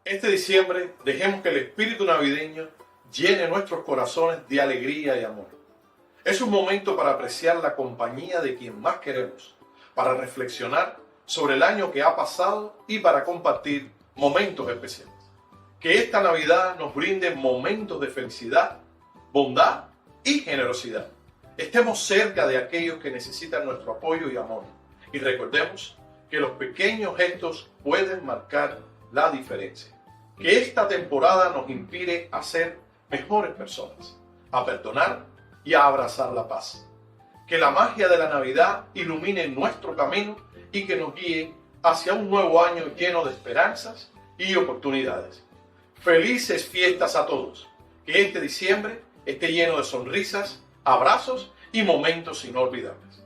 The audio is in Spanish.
Este diciembre dejemos que el espíritu navideño llene nuestros corazones de alegría y amor. Es un momento para apreciar la compañía de quien más queremos, para reflexionar sobre el año que ha pasado y para compartir momentos especiales. Que esta Navidad nos brinde momentos de felicidad, bondad y generosidad. Estemos cerca de aquellos que necesitan nuestro apoyo y amor. Y recordemos que los pequeños gestos pueden marcar la diferencia. Que esta temporada nos inspire a ser mejores personas, a perdonar y a abrazar la paz. Que la magia de la Navidad ilumine nuestro camino y que nos guíe hacia un nuevo año lleno de esperanzas y oportunidades. Felices fiestas a todos. Que este diciembre esté lleno de sonrisas, abrazos y momentos inolvidables.